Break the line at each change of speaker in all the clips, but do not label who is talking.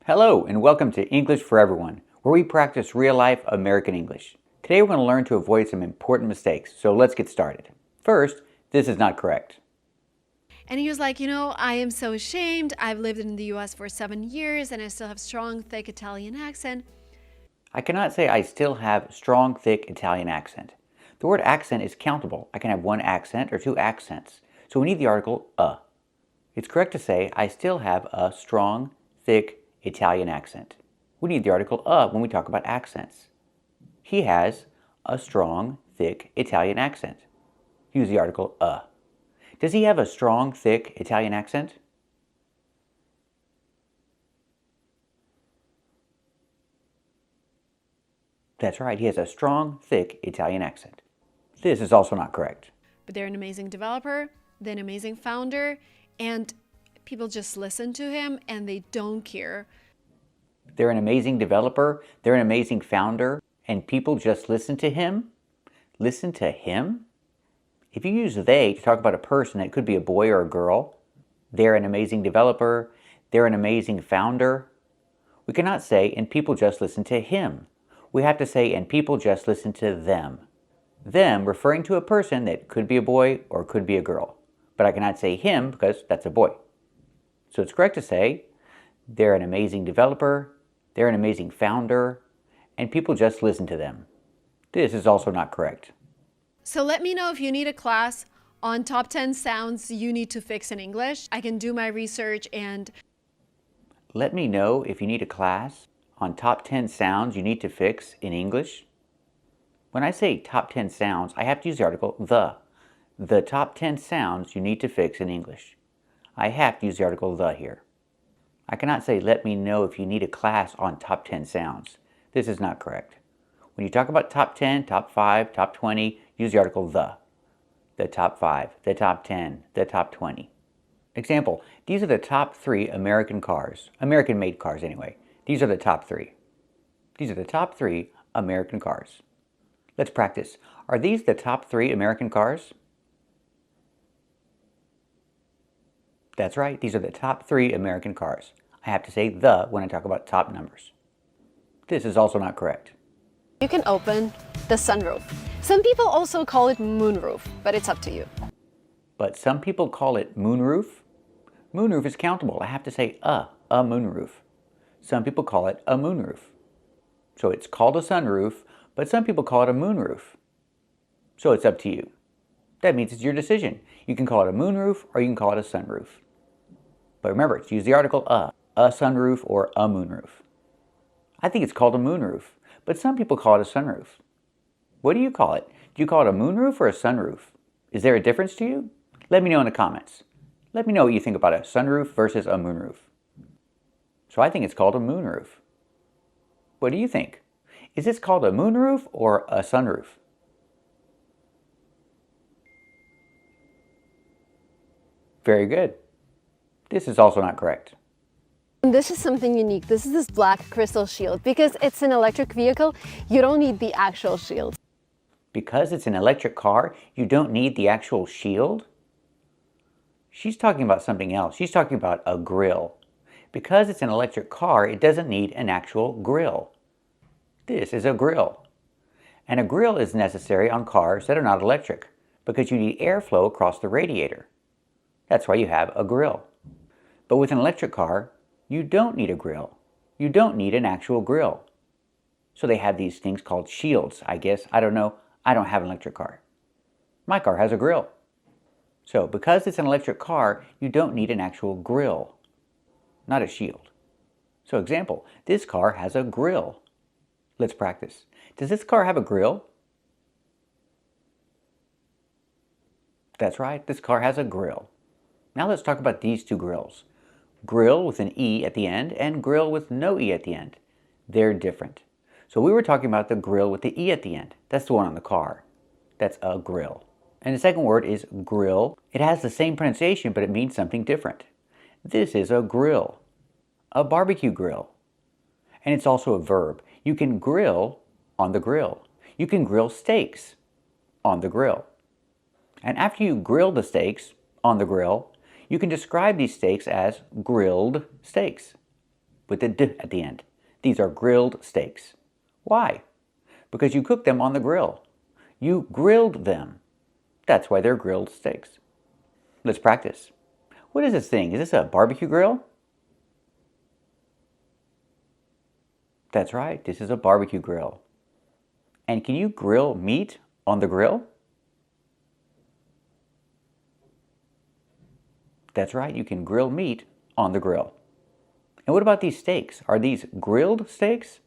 Hello and welcome to English for Everyone, where we practice real-life American English. Today we're going to learn to avoid some important mistakes, so let's get started. First, this is not correct.
And he was like, I am so ashamed. I've lived in the US for 7 years and I still have strong, thick Italian accent.
I cannot say I still have strong, thick Italian accent. The word accent is countable. I can have one accent or two accents, so we need the article a. It's correct to say I still have a strong, thick Italian accent. We need the article a when we talk about accents. He has a strong, thick Italian accent. Use the article a. Does he have a strong, thick Italian accent? That's right, he has a strong, thick Italian accent. This is also not correct.
But they're an amazing developer, they're an amazing founder, and people just listen to him and they don't care.
They're an amazing developer, they're an amazing founder, and people just listen to him? Listen to him? If you use they to talk about a person, it could be a boy or a girl. They're an amazing developer, they're an amazing founder. We cannot say, and people just listen to him. We have to say, and people just listen to them. Them referring to a person that could be a boy or could be a girl. But I cannot say him because that's a boy. So it's correct to say, they're an amazing developer, they're an amazing founder, and people just listen to them. This is also not correct.
So let me know if you need a class on top 10 sounds you need to fix in English. I can do my research and...
Let me know if you need a class on top 10 sounds you need to fix in English. When I say top 10 sounds, I have to use the article the. The top 10 sounds you need to fix in English. I have to use the article the here. I cannot say let me know if you need a class on top 10 sounds. This is not correct. When you talk about top 10, top 5, top 20, use the article the. The top 5, the top 10, the top 20. Example, these are the top 3 American cars. American-made cars anyway. These are the top 3. These are the top 3 American cars. Let's practice. Are these the top 3 American cars? That's right. These are the top 3 American cars. I have to say the when I talk about top numbers. This is also not correct.
You can open the sunroof. Some people also call it moonroof, but it's up to you.
But some people call it moonroof. Moonroof is countable. I have to say a moonroof. Some people call it a moonroof. So it's called a sunroof, but some people call it a moonroof. So it's up to you. That means it's your decision. You can call it a moonroof or you can call it a sunroof. But remember, use the article a sunroof or a moonroof. I think it's called a moonroof, but some people call it a sunroof. What do you call it? Do you call it a moonroof or a sunroof? Is there a difference to you? Let me know in the comments. Let me know what you think about a sunroof versus a moonroof. So I think it's called a moonroof. What do you think? Is this called a moonroof or a sunroof? Very good. This is also not correct.
This is something unique. This is this black crystal shield. Because it's an electric vehicle, you don't need the actual shield.
Because it's an electric car, you don't need the actual shield? She's talking about something else. She's talking about a grill. Because it's an electric car, it doesn't need an actual grill. This is a grill. And a grill is necessary on cars that are not electric because you need airflow across the radiator. That's why you have a grill. But with an electric car, you don't need a grill. You don't need an actual grill. So they have these things called shields, I guess. I don't know. I don't have an electric car. My car has a grill. So because it's an electric car, you don't need an actual grill, not a shield. So example, this car has a grill. Let's practice. Does this car have a grill? That's right, this car has a grill. Now let's talk about these two grills. Grill with an E at the end and grill with no E at the end. They're different. So we were talking about the grill with the E at the end. That's the one on the car. That's a grill. And the second word is grill. It has the same pronunciation, but it means something different. This is a grill, a barbecue grill. And it's also a verb. You can grill on the grill. You can grill steaks on the grill. And after you grill the steaks on the grill, you can describe these steaks as grilled steaks. with the d at the end. These are grilled steaks. Why? Because you cooked them on the grill. You grilled them. That's why they're grilled steaks. Let's practice. What is this thing? Is this a barbecue grill? That's right, this is a barbecue grill. And can you grill meat on the grill? That's right, you can grill meat on the grill. And what about these steaks? Are these grilled steaks?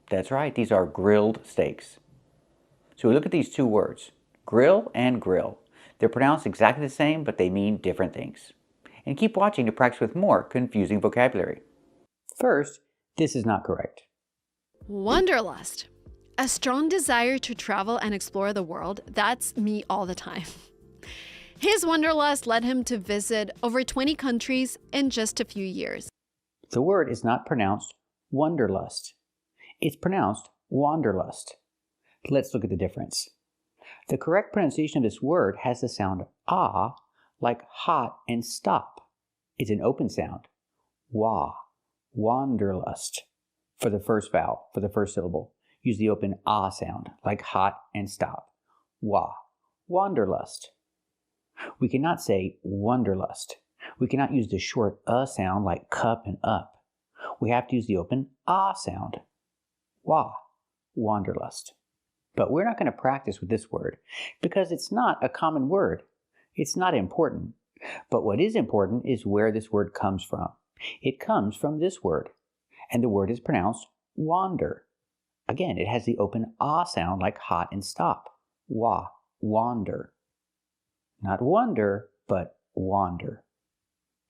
That's right, these are grilled steaks. So we look at these two words, grill and grill. They're pronounced exactly the same, but they mean different things. And keep watching to practice with more confusing vocabulary. First, this is not correct.
Wanderlust. A strong desire to travel and explore the world. That's me all the time. His wanderlust led him to visit over 20 countries in just a few years.
The word is not pronounced wanderlust. It's pronounced wanderlust. Let's look at the difference. The correct pronunciation of this word has the sound ah, like hot and stop. It's an open sound. Wa, wanderlust. For the first vowel, for the first syllable, use the open ah sound, like hot and stop. Wa, wanderlust. We cannot say wanderlust. We cannot use the short sound like cup and up. We have to use the open ah sound. Wa, wanderlust. But we're not going to practice with this word because it's not a common word. It's not important. But what is important is where this word comes from. It comes from this word, and the word is pronounced wander. Again, it has the open ah sound like hot and stop. Wa, wander. Not wonder, but wander.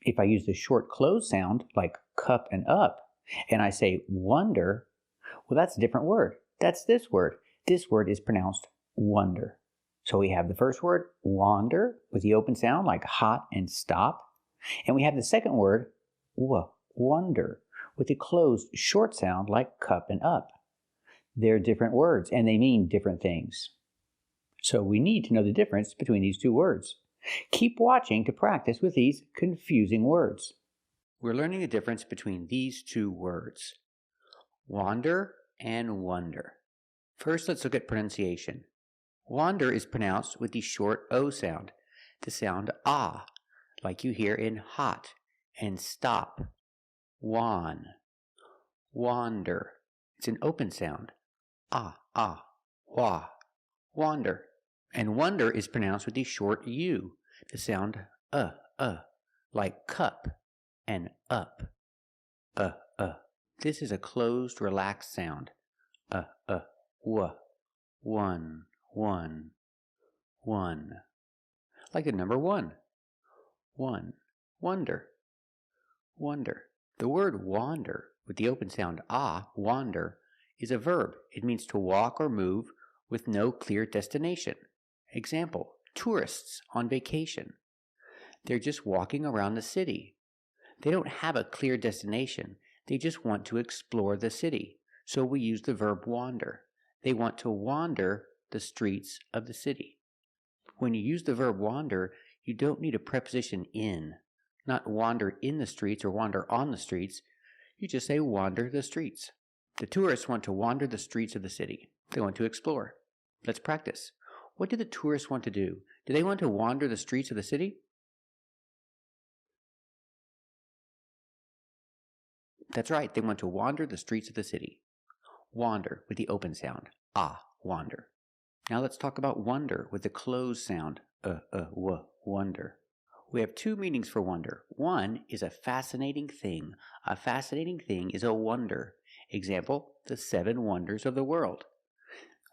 If I use the short closed sound like cup and up, and I say wonder, well, that's a different word. That's this word. This word is pronounced wonder. So we have the first word, wander, with the open sound like hot and stop. And we have the second word, wonder, with the closed short sound like cup and up. They're different words, and they mean different things. So we need to know the difference between these two words. Keep watching to practice with these confusing words. We're learning the difference between these two words, wander and wonder. First, let's look at pronunciation. Wander is pronounced with the short O sound, the sound ah, like you hear in hot and stop. Wan, wander. It's an open sound. Ah, wa, wander. And wonder is pronounced with the short U, the sound like cup and up. This is a closed, relaxed sound. One, one. Like the number one. One, wonder. The word wander, with the open sound ah, wander, is a verb. It means to walk or move with no clear destination. Example, tourists on vacation. They're just walking around the city. They don't have a clear destination. They just want to explore the city. So we use the verb wander. They want to wander the streets of the city. When you use the verb wander, you don't need a preposition in. Not wander in the streets or wander on the streets. You just say wander the streets. The tourists want to wander the streets of the city. They want to explore. Let's practice. What do the tourists want to do? Do they want to wander the streets of the city? That's right, they want to wander the streets of the city. Wander with the open sound. Ah, wander. Now let's talk about wonder with the closed sound. Wonder. We have two meanings for wonder. One is a fascinating thing. A fascinating thing is a wonder. Example, the 7 wonders of the world.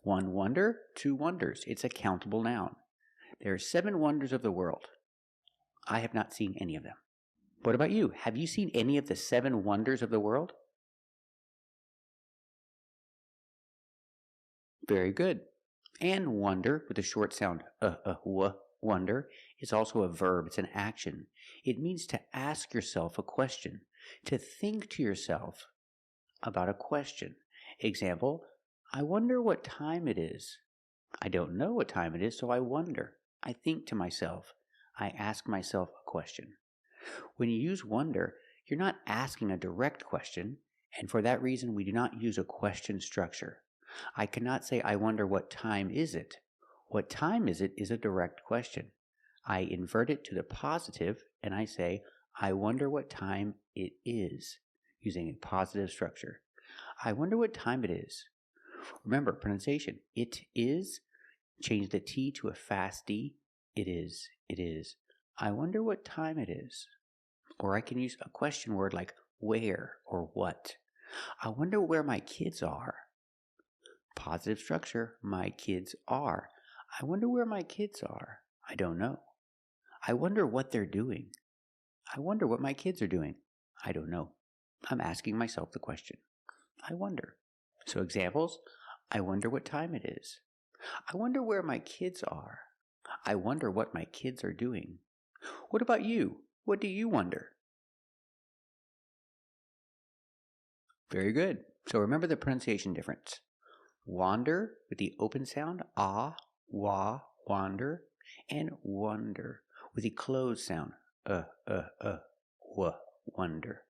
1 wonder, 2 wonders. It's a countable noun. There are 7 wonders of the world. I have not seen any of them. What about you? Have you seen any of the 7 wonders of the world? Very good. And wonder, with the short sound wonder, is also a verb. It's an action. It means to ask yourself a question, to think to yourself about a question. Example, I wonder what time it is. I don't know what time it is, so I wonder. I think to myself. I ask myself a question. When you use wonder, you're not asking a direct question, and for that reason we do not use a question structure. I cannot say, I wonder what time is it. What time is it is a direct question. I invert it to the positive and I say, I wonder what time it is, using a positive structure. I wonder what time it is. Remember, pronunciation. It is. Change the T to a fast D. It is. It is. I wonder what time it is. Or I can use a question word like where or what. I wonder where my kids are. Positive structure. My kids are. I wonder where my kids are. I don't know. I wonder what they're doing. I wonder what my kids are doing. I don't know. I'm asking myself the question. I wonder. So examples, I wonder what time it is. I wonder where my kids are. I wonder what my kids are doing. What about you? What do you wonder? Very good. So remember the pronunciation difference. Wander with the open sound, ah, wah, wander, and wonder with the closed sound, wah, wonder.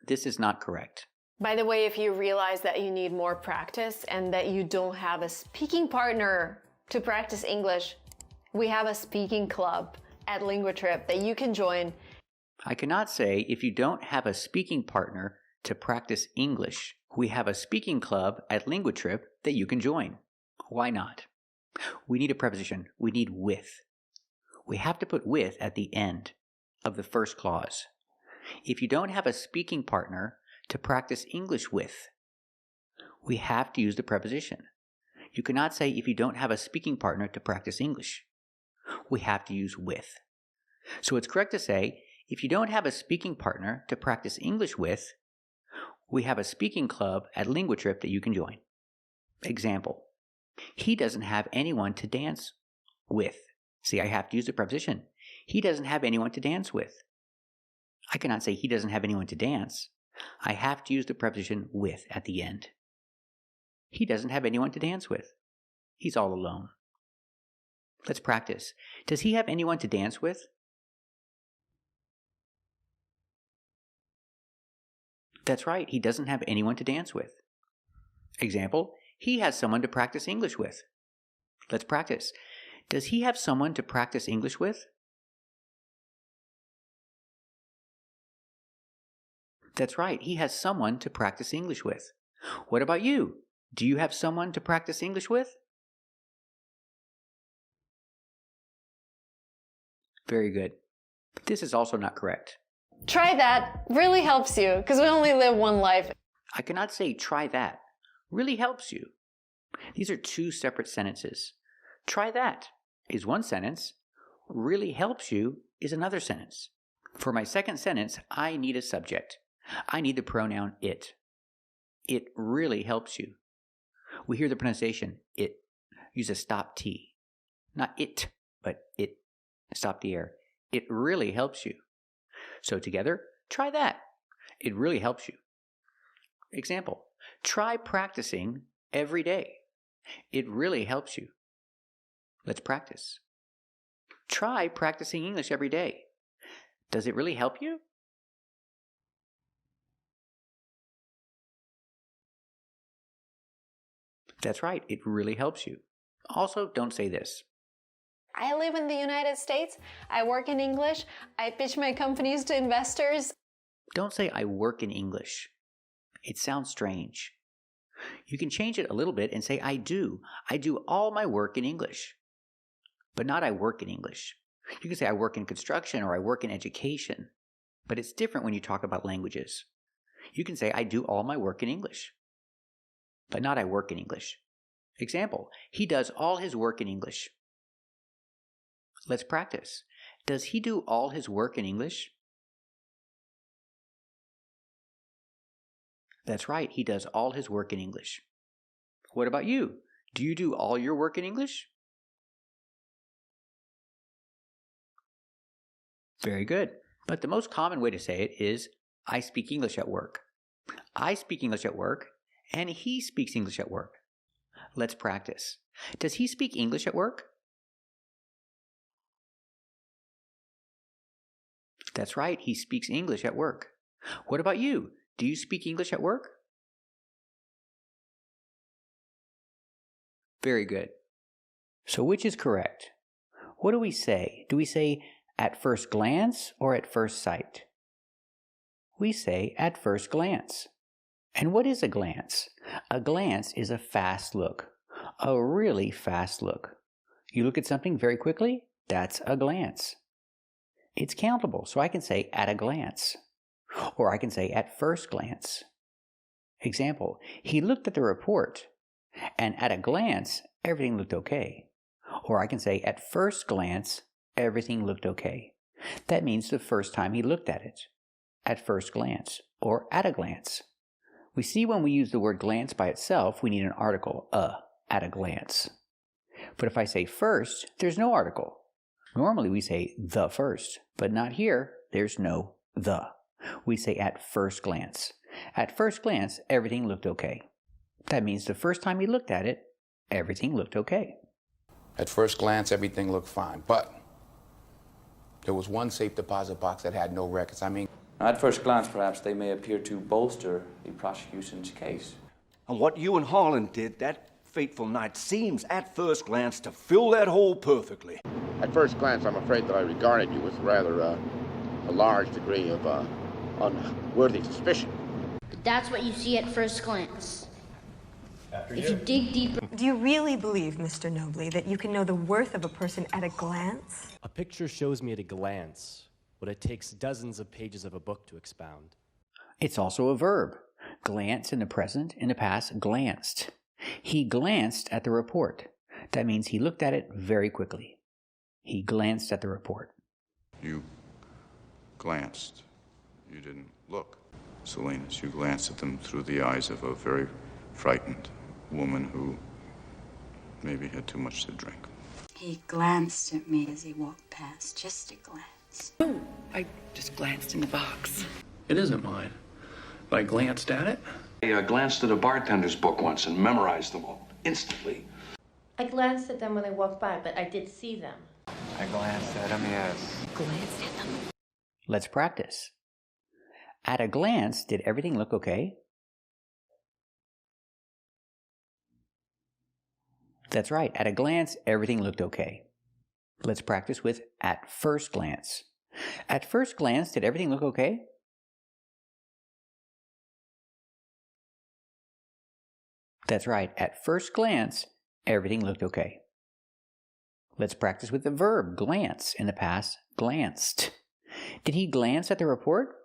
This is not correct.
By the way, if you realize that you need more practice and that you don't have a speaking partner to practice English, we have a speaking club at Linguatrip that you can join.
I cannot say if you don't have a speaking partner to practice English. We have a speaking club at Linguatrip that you can join. Why not? We need a preposition. We need with. We have to put with at the end of the first clause. If you don't have a speaking partner to practice English with, we have to use the preposition. You cannot say if you don't have a speaking partner to practice English. We have to use with. So it's correct to say, if you don't have a speaking partner to practice English with, we have a speaking club at Linguatrip that you can join. Example, he doesn't have anyone to dance with. See, I have to use the preposition. He doesn't have anyone to dance with. I cannot say he doesn't have anyone to dance. I have to use the preposition with at the end. He doesn't have anyone to dance with. He's all alone. Let's practice. Does he have anyone to dance with? That's right, he doesn't have anyone to dance with. Example, he has someone to practice English with. Let's practice. Does he have someone to practice English with? That's right, he has someone to practice English with. What about you? Do you have someone to practice English with? Very good. But this is also not correct.
Try that. Really helps you because we only live one life.
I cannot say try that. Really helps you. These are two separate sentences. Try that is one sentence. Really helps you is another sentence. For my second sentence, I need a subject. I need the pronoun it. It really helps you. We hear the pronunciation it. Use a stop T. Not it, but it. Stop the air. It really helps you. So together, try that. It really helps you. Example, try practicing every day. It really helps you. Let's practice. Try practicing English every day. Does it really help you? That's right, it really helps you. Also, don't say this.
I live in the United States. I work in English. I pitch my companies to investors.
Don't say I work in English. It sounds strange. You can change it a little bit and say I do. I do all my work in English. But not I work in English. You can say I work in construction or I work in education. But it's different when you talk about languages. You can say I do all my work in English. But not I work in English. Example, he does all his work in English. Let's practice. Does he do all his work in English? That's right, he does all his work in English. What about you? Do you do all your work in English? Very good. But the most common way to say it is, I speak English at work. I speak English at work, and he speaks English at work. Let's practice. Does he speak English at work? That's right, he speaks English at work. What about you? Do you speak English at work? Very good. So which is correct? What do we say? Do we say at first glance or at first sight? We say at first glance. And what is a glance? A glance is a fast look, a really fast look. You look at something very quickly, that's a glance. It's countable, so I can say at a glance, or I can say at first glance. Example, he looked at the report, and at a glance, everything looked okay. Or I can say at first glance, everything looked okay. That means the first time he looked at it. At first glance, or at a glance. We see when we use the word glance by itself, we need an article, at a glance. But if I say first, there's no article. Normally we say the first, but not here, there's no the. We say at first glance. At first glance, everything looked okay. That means the first time he looked at it, everything looked okay.
At first glance, everything looked fine, but there was one safe deposit box that had no records.
At first glance, perhaps they may appear to bolster the prosecution's case.
And what you and Harlan did that fateful night seems, at first glance, to fill that hole perfectly.
At first glance, I'm afraid that I regarded you with rather a large degree of unworthy suspicion.
But that's what you see at first glance. If you dig deeper...
Do you really believe, Mr. Nobley, that you can know the worth of a person at a glance?
A picture shows me at a glance what it takes dozens of pages of a book to expound.
It's also a verb. Glance in the present, in the past, glanced. He glanced at the report. That means he looked at it very quickly. He glanced at the report.
You glanced. You didn't look. Salinas, you glanced at them through the eyes of a very frightened woman who maybe had too much to drink.
He glanced at me as he walked past, just a glance.
Oh, I just glanced in the box.
It isn't mine, but I glanced at it.
I glanced at a bartender's book once and memorized them all instantly.
I glanced at them when they walked by, but I did see them.
I glanced at them, yes.
Glanced at them.
Let's practice. At a glance, did everything look okay? That's right. At a glance, everything looked okay. Let's practice with at first glance. At first glance, did everything look okay? That's right. At first glance, everything looked okay. Let's practice with the verb glance. In the past, glanced. Did he glance at the report?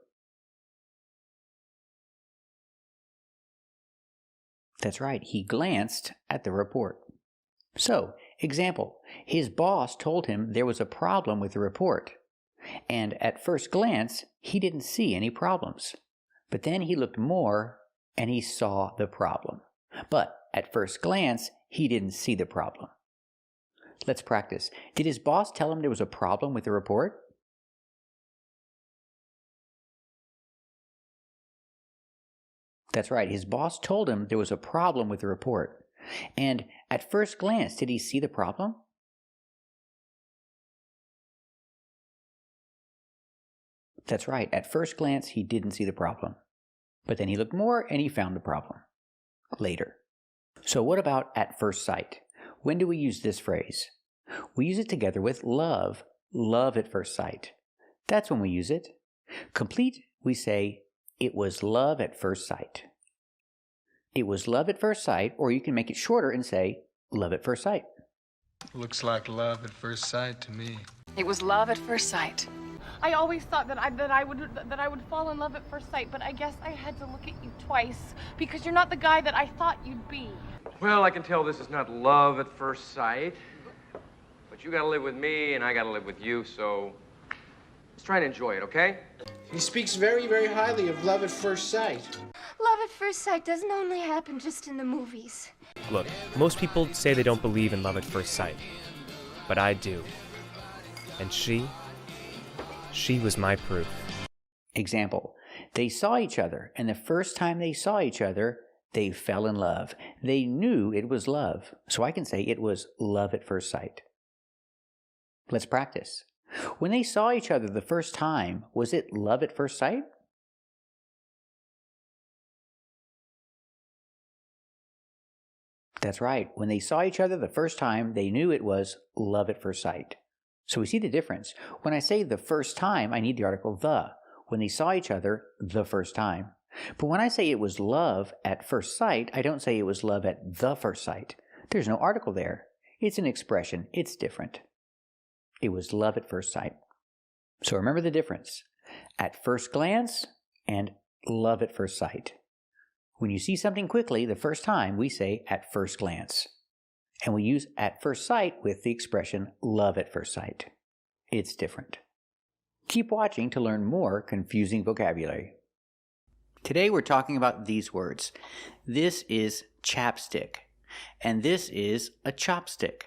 That's right. He glanced at the report. So, example, his boss told him there was a problem with the report, and at first glance, he didn't see any problems. But then he looked more, and he saw the problem. But at first glance, he didn't see the problem. Let's practice. Did his boss tell him there was a problem with the report? That's right. His boss told him there was a problem with the report. And at first glance, did he see the problem? That's right. At first glance, he didn't see the problem. But then he looked more and he found the problem later. So what about at first sight? When do we use this phrase? We use it together with love. Love at first sight. That's when we use it. Complete, we say, it was love at first sight. It was love at first sight, or you can make it shorter and say, love at first sight.
Looks like love at first sight to me.
It was love at first sight.
I always thought that I would fall in love at first sight, but I guess I had to look at you twice because you're not the guy that I thought you'd be.
Well, I can tell this is not love at first sight, but you gotta live with me and I gotta live with you, so let's try and enjoy it, okay?
He speaks very, very highly of love at first sight.
Love at first sight doesn't only happen just in the movies.
Look, most people say they don't believe in love at first sight, but I do. And she was my proof.
Example, they saw each other, and the first time they saw each other, They fell in love. They knew it was love. So I can say it was love at first sight. Let's practice. When they saw each other the first time, was it love at first sight? That's right. When they saw each other the first time, they knew it was love at first sight. So we see the difference. When I say the first time, I need the article the. When they saw each other the first time. But when I say it was love at first sight, I don't say it was love at the first sight. There's no article there. It's an expression. It's different. It was love at first sight. So remember the difference. At first glance and love at first sight. When you see something quickly the first time, we say at first glance. And we use at first sight with the expression love at first sight. It's different. Keep watching to learn more confusing vocabulary. Today we're talking about these words. This is chapstick, and this is a chopstick.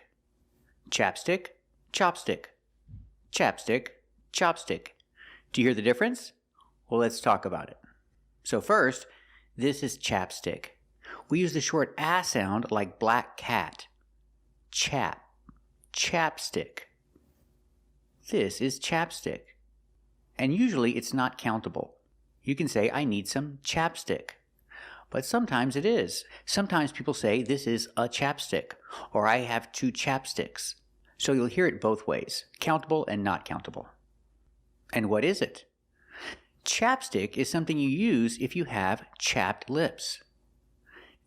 Chapstick, chopstick. Chapstick, chopstick. Do you hear the difference? Well, let's talk about it. So first, this is chapstick. We use the short A sound like black cat. Chap, chapstick. This is chapstick. And usually it's not countable. You can say, I need some chapstick. But sometimes it is. Sometimes people say, this is a chapstick, or I have 2 chapsticks. So you'll hear it both ways, countable and not countable. And what is it? Chapstick is something you use if you have chapped lips.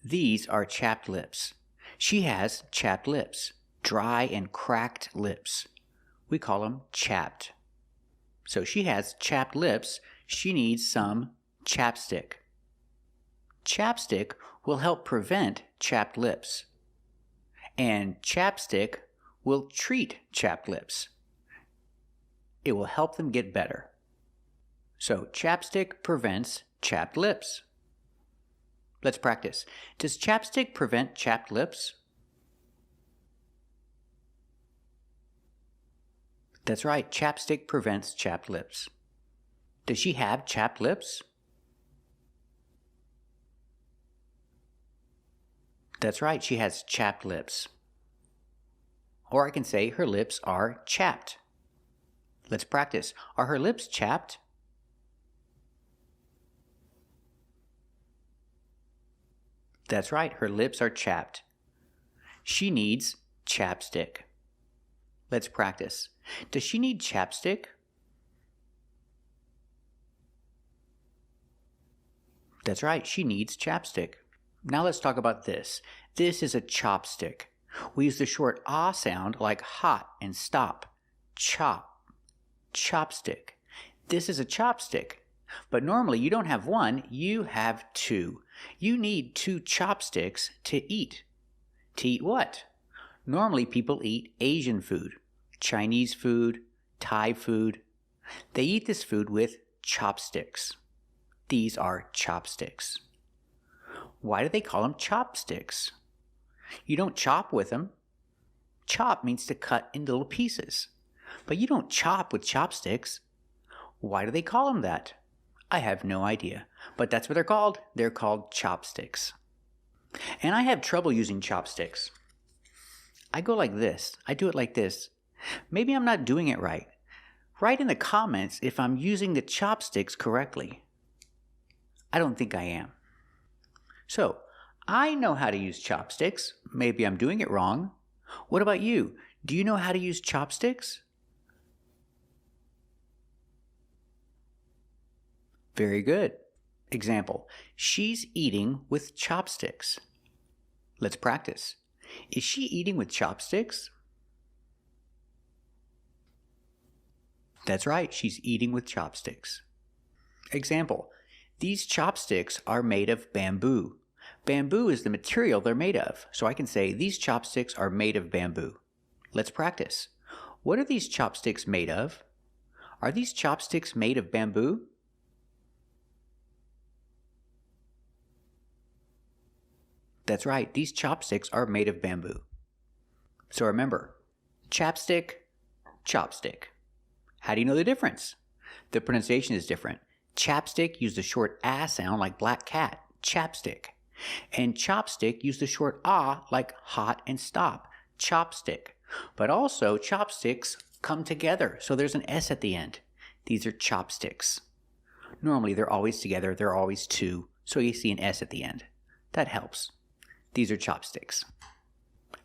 These are chapped lips. She has chapped lips, dry and cracked lips. We call them chapped. So she has chapped lips. She needs some chapstick. Chapstick will help prevent chapped lips. And chapstick will treat chapped lips. It will help them get better. So chapstick prevents chapped lips. Let's practice. Does chapstick prevent chapped lips? That's right, chapstick prevents chapped lips. Does she have chapped lips? That's right, she has chapped lips. Or I can say her lips are chapped. Let's practice. Are her lips chapped? That's right, her lips are chapped. She needs chapstick. Let's practice. Does she need chapstick? That's right, she needs chapstick. Now let's talk about this. This is a chopstick. We use the short ah sound like hot and stop. Chop. Chopstick. This is a chopstick. But normally you don't have 1, you have 2. You need 2 chopsticks to eat. To eat what? Normally people eat Asian food, Chinese food, Thai food. They eat this food with chopsticks. These are chopsticks. Why do they call them chopsticks? You don't chop with them. Chop means to cut in little pieces. But you don't chop with chopsticks. Why do they call them that? I have no idea. But that's what they're called. They're called chopsticks. And I have trouble using chopsticks. I go like this. I do it like this. Maybe I'm not doing it right. Write in the comments if I'm using the chopsticks correctly. I don't think I am. So, I know how to use chopsticks. Maybe I'm doing it wrong. What about you? Do you know how to use chopsticks? Very good. Example, she's eating with chopsticks. Let's practice. Is she eating with chopsticks? That's right, she's eating with chopsticks. Example, these chopsticks are made of bamboo. Bamboo is the material they're made of, so I can say these chopsticks are made of bamboo. Let's practice. What are these chopsticks made of? Are these chopsticks made of bamboo? That's right, these chopsticks are made of bamboo. So remember, chapstick, chopstick. How do you know the difference? The pronunciation is different. Chapstick used a short ah sound like black cat, chapstick. And chopstick, use the short ah like hot and stop. Chopstick. But also chopsticks come together, so there's an S at the end. These are chopsticks. Normally they're always together, they're always two, so you see an S at the end. That helps. These are chopsticks.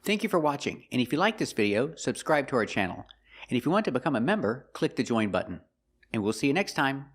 Thank you for watching, and if you like this video, subscribe to our channel. And if you want to become a member, click the join button. And we'll see you next time.